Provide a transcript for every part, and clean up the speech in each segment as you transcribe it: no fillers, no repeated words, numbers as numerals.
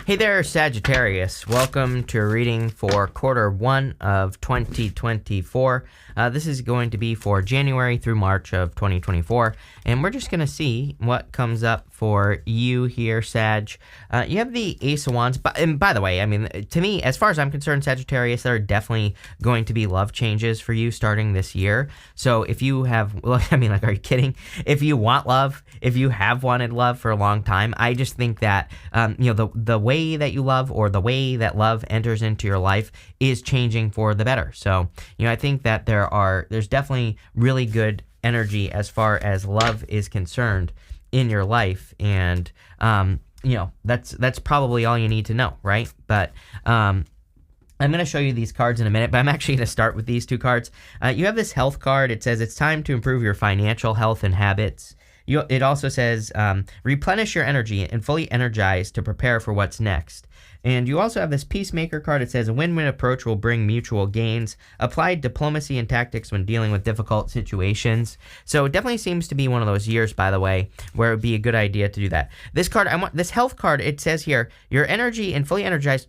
Hey there, Sagittarius. Welcome to a reading for quarter one of 2024. This is going to be for January through March of 2024, and we're just going to see what comes up for you here, Sag. You have the Ace of Wands, and by the way, I mean, to me, as far as I'm concerned, Sagittarius, there are definitely going to be love changes for you starting this year. So if you have, well, I mean, like, are you kidding? If you want love, if you have wanted love for a long time, I just think that, the way that you love or the way that love enters into your life is changing for the better. So, I think that there's definitely really good energy as far as love is concerned in your life. And, that's probably all you need to know, right? But, I'm going to show you these cards in a minute, but I'm actually going to start with these two cards. You have this health card. It says it's time to improve your financial health and habits. It also says replenish your energy and fully energize to prepare for what's next. And you also have this Peacemaker card. It says a win-win approach will bring mutual gains. Apply diplomacy and tactics when dealing with difficult situations. So it definitely seems to be one of those years, by the way, where it would be a good idea to do that. This card, this health card, it says here, your energy and fully energized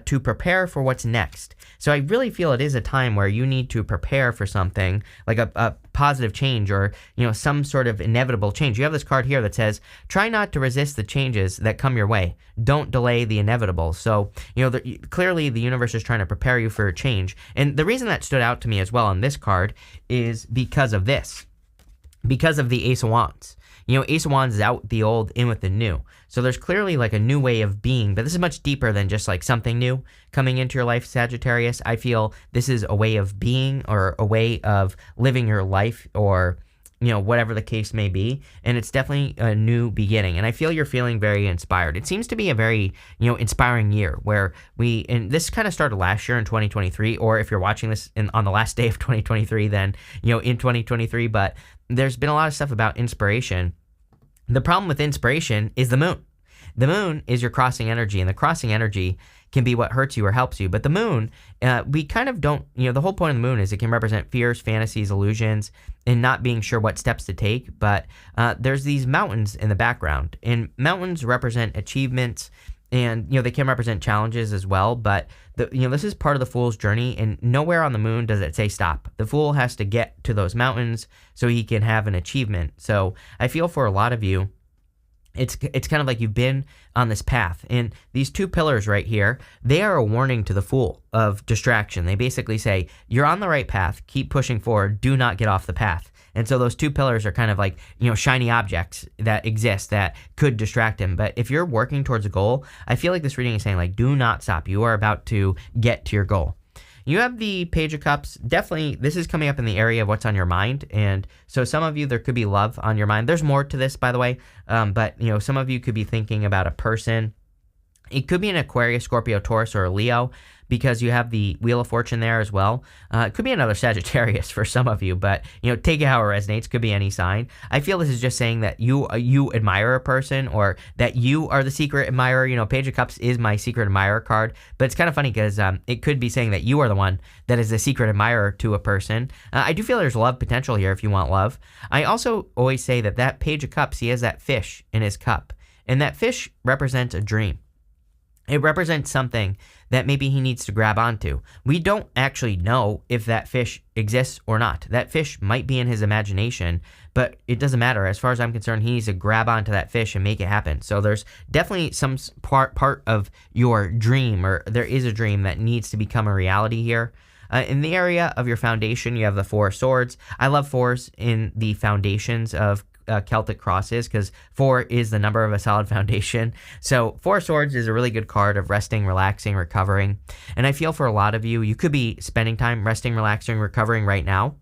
to prepare for what's next. So I really feel it is a time where you need to prepare for something like a positive change or, some sort of inevitable change. You have this card here that says, try not to resist the changes that come your way. Don't delay the inevitable. So, clearly the universe is trying to prepare you for a change. And the reason that stood out to me as well on this card is because of this, because of the Ace of Wands. Ace of Wands is out the old, in with the new. So there's clearly like a new way of being, but this is much deeper than just like something new coming into your life, Sagittarius. I feel this is a way of being or a way of living your life or, whatever the case may be. And it's definitely a new beginning. And I feel you're feeling very inspired. It seems to be a very, inspiring year where and this kind of started last year in 2023, or if you're watching this on the last day of 2023, then, in 2023, but there's been a lot of stuff about inspiration. The problem with inspiration is the moon. The moon is your crossing energy, and the crossing energy can be what hurts you or helps you. But the moon, we kind of don't, the whole point of the moon is it can represent fears, fantasies, illusions, and not being sure what steps to take. But there's these mountains in the background, and mountains represent achievements, and, they can represent challenges as well. But, this is part of the Fool's journey, and nowhere on the moon does it say stop. The Fool has to get to those mountains so he can have an achievement. So I feel for a lot of you, it's kind of like you've been on this path. And these two pillars right here, they are a warning to the Fool of distraction. They basically say, you're on the right path, keep pushing forward, do not get off the path. And so those two pillars are kind of like, shiny objects that exist that could distract him. But if you're working towards a goal, I feel like this reading is saying, like, do not stop. You are about to get to your goal. You have the Page of Cups. Definitely, this is coming up in the area of what's on your mind. And so some of you, there could be love on your mind. There's more to this, by the way. But, some of you could be thinking about a person. It could be an Aquarius, Scorpio, Taurus, or a Leo, because you have the Wheel of Fortune there as well. It could be another Sagittarius for some of you, but, take it how it resonates. Could be any sign. I feel this is just saying that you admire a person, or that you are the secret admirer. Page of Cups is my secret admirer card, but it's kind of funny because it could be saying that you are the one that is the secret admirer to a person. I do feel there's love potential here if you want love. I also always say that Page of Cups, he has that fish in his cup, and that fish represents a dream. It represents something that maybe he needs to grab onto. We don't actually know if that fish exists or not. That fish might be in his imagination, but it doesn't matter. As far as I'm concerned, he needs to grab onto that fish and make it happen. So there's definitely some part of your dream, or there is a dream that needs to become a reality here. In the area of your foundation, you have the Four of Swords. I love fours in the foundations of Celtic crosses, because 4 is the number of a solid foundation. So 4 of Swords is a really good card of resting, relaxing, recovering. And I feel for a lot of you, you could be spending time resting, relaxing, recovering right now.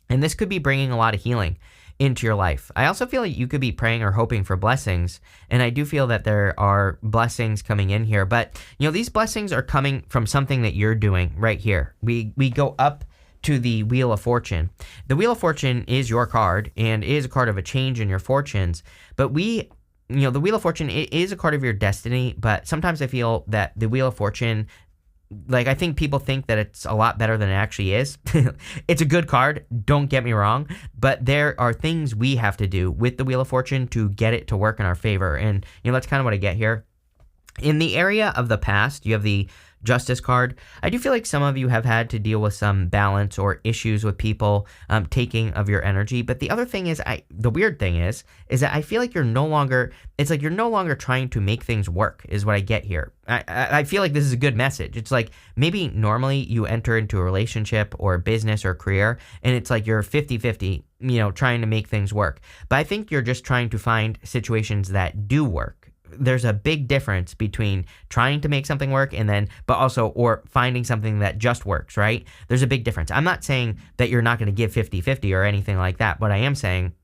And this could be bringing a lot of healing into your life. I also feel like you could be praying or hoping for blessings. And I do feel that there are blessings coming in here. But, these blessings are coming from something that you're doing right here. We go up to the Wheel of Fortune. The Wheel of Fortune is your card, and is a card of a change in your fortunes. But the Wheel of Fortune, it is a card of your destiny, but sometimes I feel that the Wheel of Fortune, like, I think people think that it's a lot better than it actually is. It's a good card, don't get me wrong, but there are things we have to do with the Wheel of Fortune to get it to work in our favor. And, that's kind of what I get here. In the area of the past, you have the Justice card. I do feel like some of you have had to deal with some balance or issues with people taking of your energy. But the other thing is, the weird thing is that I feel like it's like you're no longer trying to make things work, is what I get here. I feel like this is a good message. It's like maybe normally you enter into a relationship or business or career, and it's like you're 50-50, trying to make things work. But I think you're just trying to find situations that do work. There's a big difference between trying to make something work or finding something that just works, right? There's a big difference. I'm not saying that you're not going to give 50-50 or anything like that. What I am saying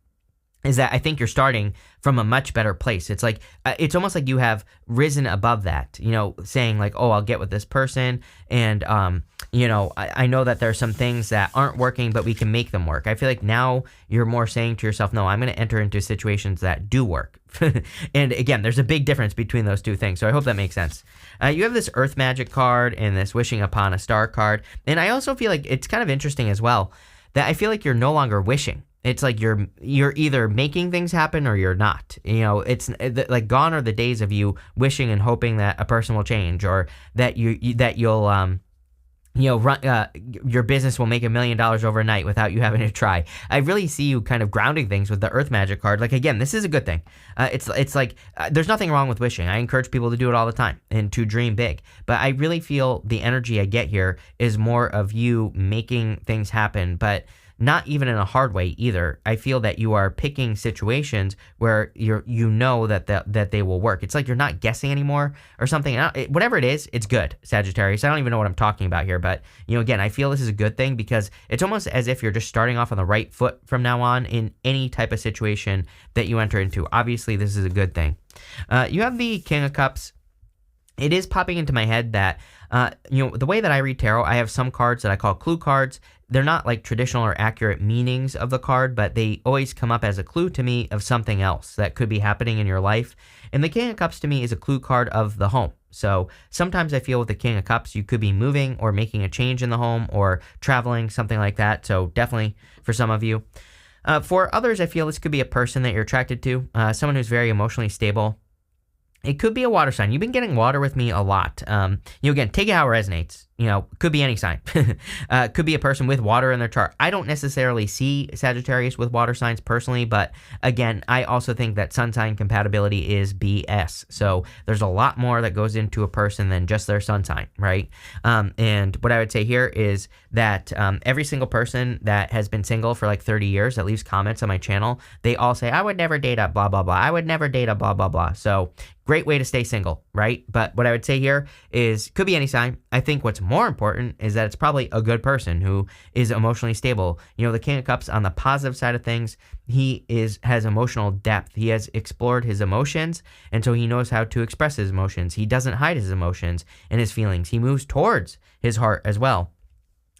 is that I think you're starting from a much better place. It's like, it's almost like you have risen above that, saying like, oh, I'll get with this person. And, I know that there's some things that aren't working, but we can make them work. I feel like now you're more saying to yourself, no, I'm going to enter into situations that do work. And again, there's a big difference between those two things. So I hope that makes sense. You have this Earth Magic card and this Wishing Upon a Star card. And I also feel like it's kind of interesting as well that I feel like you're no longer wishing. It's like you're either making things happen or you're not. It's like gone are the days of you wishing and hoping that a person will change or that you'll your business will make $1 million overnight without you having to try. I really see you kind of grounding things with the Earth Magic card. Like, again, this is a good thing. It's like there's nothing wrong with wishing. I encourage people to do it all the time and to dream big. But I really feel the energy I get here is more of you making things happen, but not even in a hard way either. I feel that you are picking situations where that they will work. It's like you're not guessing anymore or something. Whatever it is, it's good, Sagittarius. I don't even know what I'm talking about here, but again, I feel this is a good thing because it's almost as if you're just starting off on the right foot from now on in any type of situation that you enter into. Obviously, this is a good thing. You have the King of Cups. It is popping into my head that, the way that I read tarot, I have some cards that I call clue cards. They're not like traditional or accurate meanings of the card, but they always come up as a clue to me of something else that could be happening in your life. And the King of Cups to me is a clue card of the home. So sometimes I feel with the King of Cups, you could be moving or making a change in the home or traveling, something like that. So definitely for some of you. For others, I feel this could be a person that you're attracted to, someone who's very emotionally stable. It could be a water sign. You've been getting water with me a lot. Again, take it how it resonates. Could be any sign. Could be a person with water in their chart. I don't necessarily see Sagittarius with water signs personally, but again, I also think that sun sign compatibility is BS. So there's a lot more that goes into a person than just their sun sign, right? And what I would say here is that every single person that has been single for like 30 years that leaves comments on my channel, they all say, I would never date a blah, blah, blah. I would never date a blah, blah, blah. So great way to stay single, right? But what I would say here is could be any sign. I think what's more important is that it's probably a good person who is emotionally stable. The King of Cups on the positive side of things, he has emotional depth. He has explored his emotions, and so he knows how to express his emotions. He doesn't hide his emotions and his feelings. He moves towards his heart as well.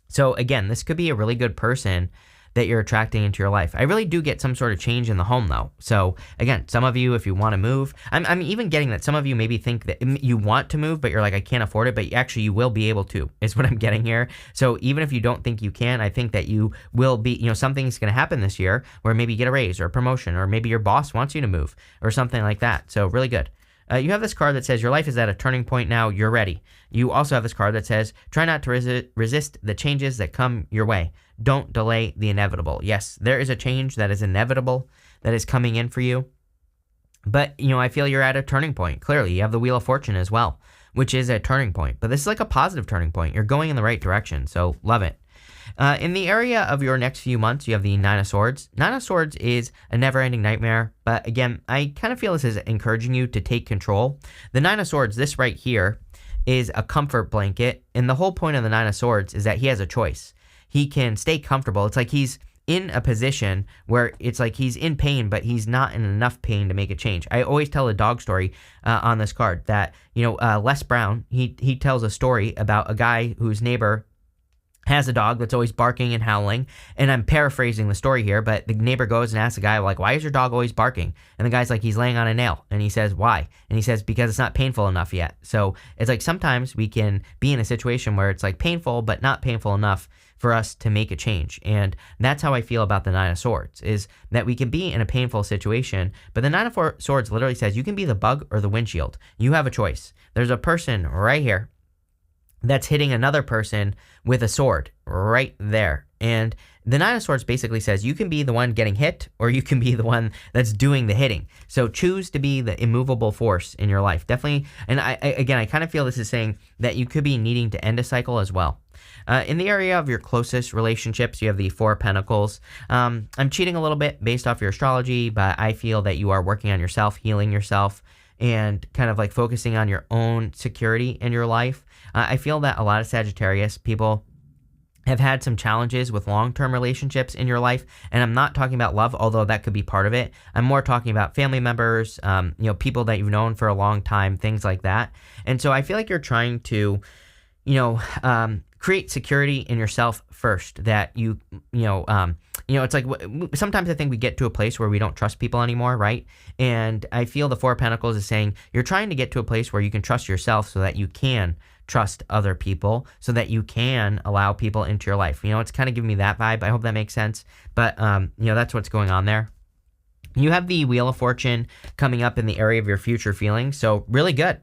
So again, this could be a really good person that you're attracting into your life. I really do get some sort of change in the home though. So again, some of you, if you want to move, I'm even getting that some of you maybe think that you want to move, but you're like, I can't afford it, but actually you will be able to, is what I'm getting here. So even if you don't think you can, I think that you will be, something's going to happen this year where maybe you get a raise or a promotion, or maybe your boss wants you to move or something like that. So really good. You have this card that says your life is at a turning point now, you're ready. You also have this card that says try not to resist the changes that come your way. Don't delay the inevitable. Yes, there is a change that is inevitable that is coming in for you. But, I feel you're at a turning point. Clearly, you have the Wheel of Fortune as well, which is a turning point. But this is like a positive turning point. You're going in the right direction, so love it. In the area of your next few months, you have the Nine of Swords. Nine of Swords is a never-ending nightmare, but again, I kind of feel this is encouraging you to take control. The Nine of Swords, this right here, is a comfort blanket, and the whole point of the Nine of Swords is that he has a choice. He can stay comfortable. It's like he's in a position where it's like he's in pain, but he's not in enough pain to make a change. I always tell a dog story on this card that, Les Brown, he tells a story about a guy whose neighbor has a dog that's always barking and howling. And I'm paraphrasing the story here, but the neighbor goes and asks the guy, like, why is your dog always barking? And the guy's like, he's laying on a nail. And he says, why? And he says, because it's not painful enough yet. So it's like sometimes we can be in a situation where it's like painful, but not painful enough for us to make a change. And that's how I feel about the Nine of Swords, is that we can be in a painful situation, but the Nine of Swords literally says you can be the bug or the windshield. You have a choice. There's a person right here that's hitting another person with a sword right there. And the Nine of Swords basically says you can be the one getting hit or you can be the one that's doing the hitting. So choose to be the immovable force in your life. Definitely. And I kind of feel this is saying that you could be needing to end a cycle as well. In the area of your closest relationships, you have the Four of Pentacles. I'm cheating a little bit based off your astrology, but I feel that you are working on yourself, healing yourself, and kind of like focusing on your own security in your life. I feel that a lot of Sagittarius people have had some challenges with long-term relationships in your life, and I'm not talking about love, although that could be part of it. I'm more talking about family members, people that you've known for a long time, things like that. And so I feel like you're trying to, create security in yourself first, that it's like sometimes I think we get to a place where we don't trust people anymore, right? And I feel the Four of Pentacles is saying you're trying to get to a place where you can trust yourself so that you can trust other people, so that you can allow people into your life. It's kind of giving me that vibe. I hope that makes sense. But, that's what's going on there. You have the Wheel of Fortune coming up in the area of your future feelings, so really good.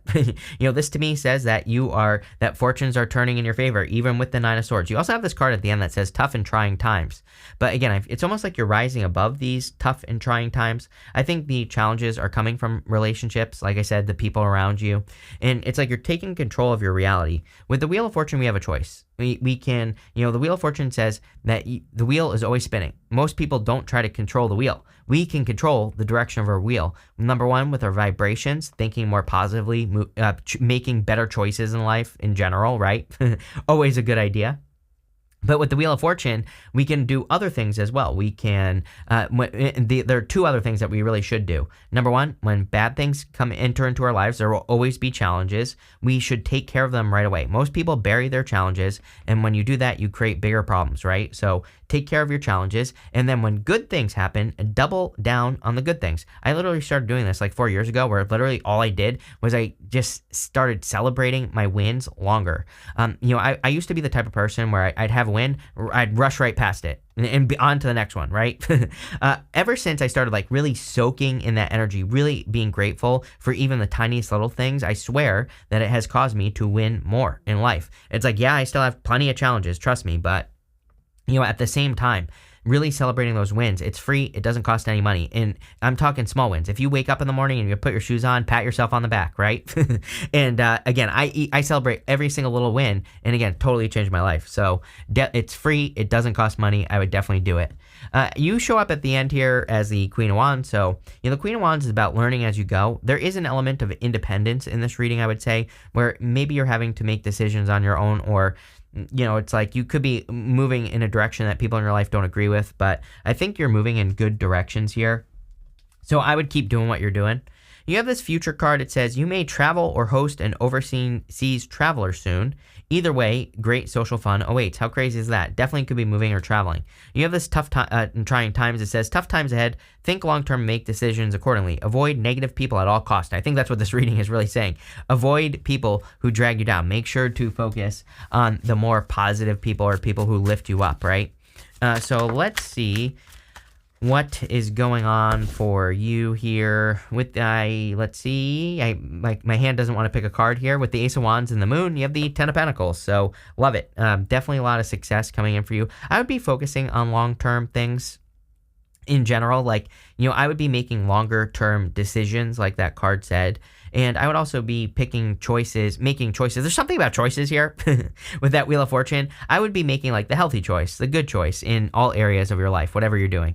This to me says that that fortunes are turning in your favor, even with the Nine of Swords. You also have this card at the end that says tough and trying times. But again, it's almost like you're rising above these tough and trying times. I think the challenges are coming from relationships, like I said, the people around you. And it's like you're taking control of your reality. With the Wheel of Fortune, we have a choice. We can, the Wheel of Fortune says that the wheel is always spinning. Most people don't try to control the wheel. We can control the direction of our wheel. Number one, with our vibrations, thinking more positively, making better choices in life in general, right? Always a good idea. But with the Wheel of Fortune, we can do other things as well. We can, there are two other things that we really should do. Number one, when bad things enter into our lives, there will always be challenges. We should take care of them right away. Most people bury their challenges, and when you do that, you create bigger problems, right? So take care of your challenges, and then when good things happen, double down on the good things. I literally started doing this like 4 years ago, where literally all I did was I just started celebrating my wins longer. I used to be the type of person where I'd have a win, I'd rush right past it and be on to the next one, right? Ever since I started like really soaking in that energy, really being grateful for even the tiniest little things, I swear that it has caused me to win more in life. It's like, yeah, I still have plenty of challenges, trust me, but at the same time, really celebrating those wins. It's free. It doesn't cost any money. And I'm talking small wins. If you wake up in the morning and you put your shoes on, pat yourself on the back, right? And again, I celebrate every single little win. And again, totally changed my life. So it's free. It doesn't cost money. I would definitely do it. You show up at the end here as the Queen of Wands. So, the Queen of Wands is about learning as you go. There is an element of independence in this reading, I would say, where maybe you're having to make decisions on your own, or it's like you could be moving in a direction that people in your life don't agree with, but I think you're moving in good directions here. So I would keep doing what you're doing. You have this future card. It says you may travel or host an overseas traveler soon. Either way, great social fun awaits. How crazy is that? Definitely could be moving or traveling. You have this tough time, trying times. It says tough times ahead. Think long-term, make decisions accordingly. Avoid negative people at all costs. I think that's what this reading is really saying. Avoid people who drag you down. Make sure to focus on the more positive people, or people who lift you up, right? So let's see what is going on for you here with let's see, my hand doesn't want to pick a card here. With the Ace of Wands and the Moon, you have the Ten of Pentacles, so love it. Definitely a lot of success coming in for you. I would be focusing on long-term things in general. Like, I would be making longer-term decisions, like that card said. And I would also be making choices. There's something about choices here with that Wheel of Fortune. I would be making like the healthy choice, the good choice in all areas of your life, whatever you're doing.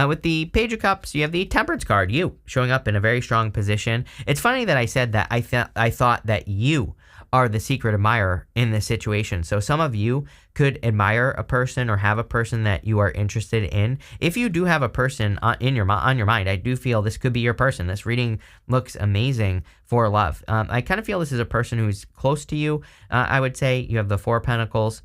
With the Page of Cups, you have the Temperance card, you showing up in a very strong position. It's funny that I said that I thought that you are the secret admirer in this situation. So some of you could admire a person or have a person that you are interested in. If you do have a person on your mind, I do feel this could be your person. This reading looks amazing for love. I kind of feel this is a person who's close to you. I would say you have the Four of Pentacles.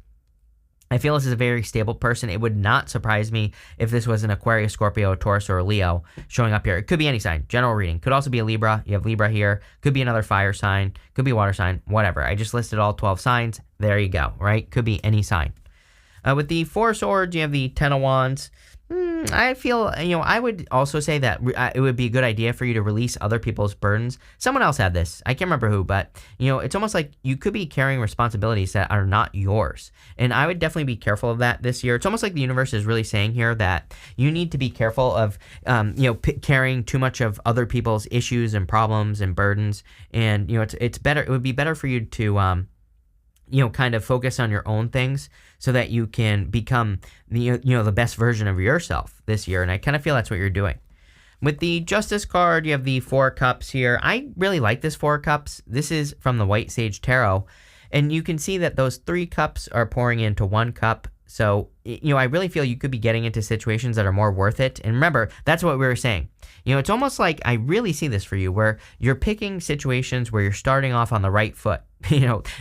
I feel this is a very stable person. It would not surprise me if this was an Aquarius, Scorpio, a Taurus, or a Leo showing up here. It could be any sign. General reading. Could also be a Libra. You have Libra here. Could be another fire sign. Could be a water sign. Whatever. I just listed all 12 signs. There you go, right? Could be any sign. With the Four of Swords, you have the Ten of Wands. I feel, I would also say that it would be a good idea for you to release other people's burdens. Someone else had this. I can't remember who, but, it's almost like you could be carrying responsibilities that are not yours. And I would definitely be careful of that this year. It's almost like the universe is really saying here that you need to be careful of, carrying too much of other people's issues and problems and burdens. And, it's better. It would be better for you to, kind of focus on your own things so that you can become the best version of yourself this year. And I kind of feel that's what you're doing. With the Justice card, you have the Four of Cups here. I really like this Four of Cups. This is from the White Sage Tarot. And you can see that those 3 cups are pouring into 1 cup. So, I really feel you could be getting into situations that are more worth it. And remember, that's what we were saying. It's almost like I really see this for you where you're picking situations where you're starting off on the right foot.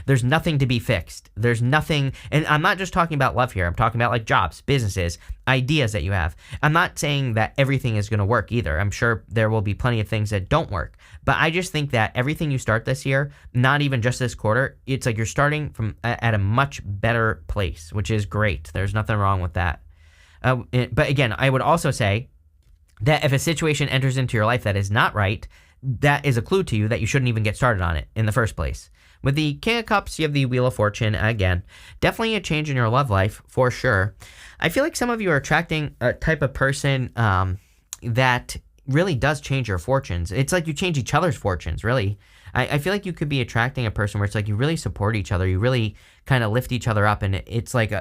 There's nothing to be fixed. There's nothing. And I'm not just talking about love here. I'm talking about like jobs, businesses, ideas that you have. I'm not saying that everything is going to work either. I'm sure there will be plenty of things that don't work. But I just think that everything you start this year, not even just this quarter, it's like you're starting from at a much better place, which is great. There's nothing wrong with that. But again, I would also say that if a situation enters into your life that is not right, that is a clue to you that you shouldn't even get started on it in the first place. With the King of Cups, you have the Wheel of Fortune. Again, definitely a change in your love life for sure. I feel like some of you are attracting a type of person that really does change your fortunes. It's like you change each other's fortunes, really. I feel like you could be attracting a person where it's like you really support each other. You really kind of lift each other up. And it's like,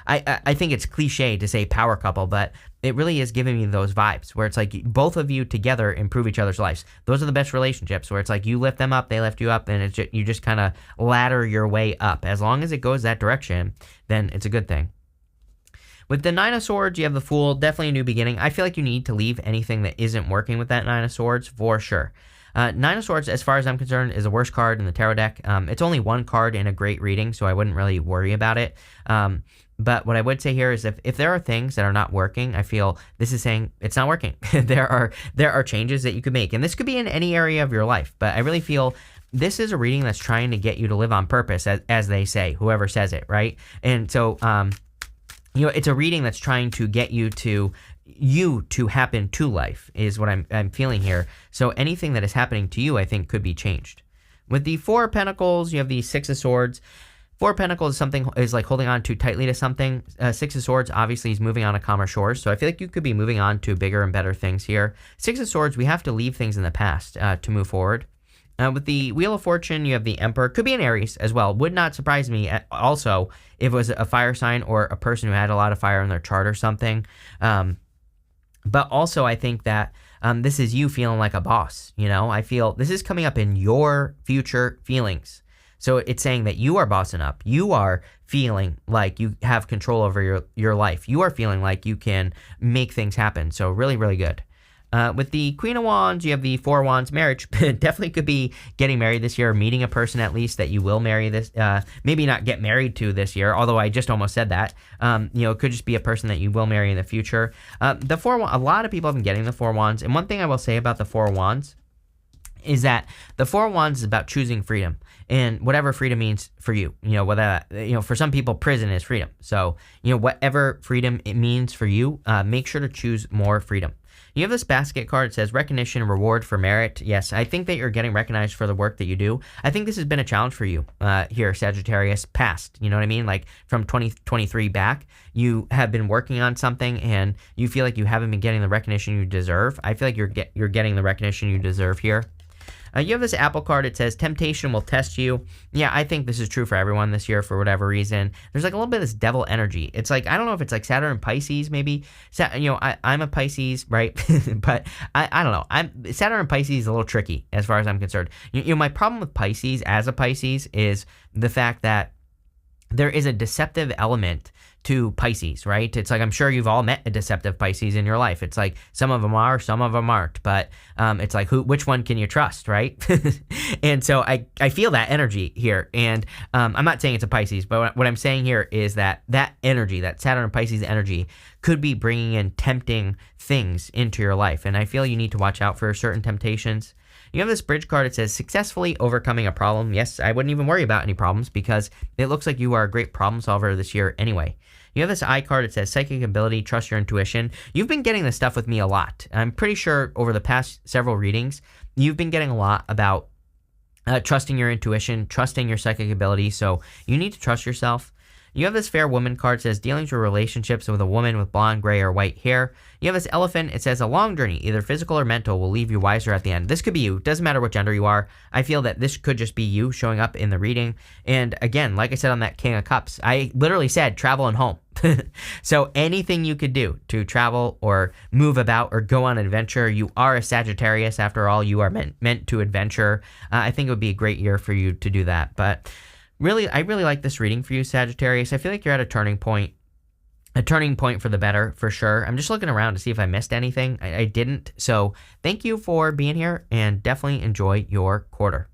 I think it's cliche to say power couple, but it really is giving me those vibes where it's like both of you together improve each other's lives. Those are the best relationships where it's like you lift them up, they lift you up, and you just kind of ladder your way up. As long as it goes that direction, then it's a good thing. With the Nine of Swords, you have the Fool. Definitely a new beginning. I feel like you need to leave anything that isn't working with that Nine of Swords for sure. Nine of Swords, as far as I'm concerned, is the worst card in the tarot deck. It's only one card in a great reading, so I wouldn't really worry about it. But what I would say here is if there are things that are not working, I feel this is saying it's not working. There are changes that you could make. And this could be in any area of your life. But I really feel this is a reading that's trying to get you to live on purpose, as they say, whoever says it, right? And so, it's a reading that's trying to get you to happen to life is what I'm feeling here. So anything that is happening to you, I think, could be changed. With the Four of Pentacles, you have the Six of Swords. Four of Pentacles is like holding on too tightly to something. Six of Swords obviously is moving on to calmer shores. So I feel like you could be moving on to bigger and better things here. Six of Swords, we have to leave things in the past to move forward. With the Wheel of Fortune, you have the Emperor. Could be an Aries as well. Would not surprise me also if it was a fire sign or a person who had a lot of fire in their chart or something. But also I think that this is you feeling like a boss. I feel this is coming up in your future feelings. So it's saying that you are bossing up. You are feeling like you have control over your life. You are feeling like you can make things happen. So really, really good. With the Queen of Wands, you have the Four of Wands. Marriage definitely could be getting married this year, or meeting a person at least that you will marry this. Maybe not get married to this year, although I just almost said that. It could just be a person that you will marry in the future. The Four of Wands, a lot of people have been getting the Four of Wands, and one thing I will say about the Four of Wands is that the Four of Wands is about choosing freedom, and whatever freedom means for you. For some people, prison is freedom. So whatever freedom it means for you, make sure to choose more freedom. You have this basket card. It says recognition and reward for merit. Yes, I think that you're getting recognized for the work that you do. I think this has been a challenge for you here, Sagittarius, past. You know what I mean? Like from 2023 back, you have been working on something and you feel like you haven't been getting the recognition you deserve. I feel like you're getting the recognition you deserve here. You have this Apple card. It says temptation will test you. Yeah, I think this is true for everyone this year for whatever reason. There's like a little bit of this devil energy. It's like, I don't know if it's like Saturn and Pisces maybe. I'm a Pisces, right? But I don't know. Saturn and Pisces is a little tricky as far as I'm concerned. My problem with Pisces as a Pisces is the fact that there is a deceptive element to Pisces, right? It's like, I'm sure you've all met a deceptive Pisces in your life. It's like some of them are, some of them aren't, but it's like, which one can you trust, right? And so I feel that energy here. And I'm not saying it's a Pisces, but what I'm saying here is that energy, that Saturn and Pisces energy, could be bringing in tempting things into your life. And I feel you need to watch out for certain temptations. You have this bridge card. It says successfully overcoming a problem. Yes, I wouldn't even worry about any problems because it looks like you are a great problem solver this year anyway. You have this eye card. It says psychic ability, trust your intuition. You've been getting this stuff with me a lot. I'm pretty sure over the past several readings, you've been getting a lot about trusting your intuition, trusting your psychic ability. So you need to trust yourself. You have this fair woman card. It says dealings with relationships with a woman with blonde, gray, or white hair. You have this elephant. It says a long journey, either physical or mental, will leave you wiser at the end. This could be you. Doesn't matter what gender you are. I feel that this could just be you showing up in the reading. And again, like I said on that King of Cups, I literally said travel and home. So anything you could do to travel or move about or go on an adventure, you are a Sagittarius. After all, you are meant to adventure. I think it would be a great year for you to do that. But really, I really like this reading for you, Sagittarius. I feel like you're at a turning point for the better, for sure. I'm just looking around to see if I missed anything. I didn't. So thank you for being here and definitely enjoy your quarter.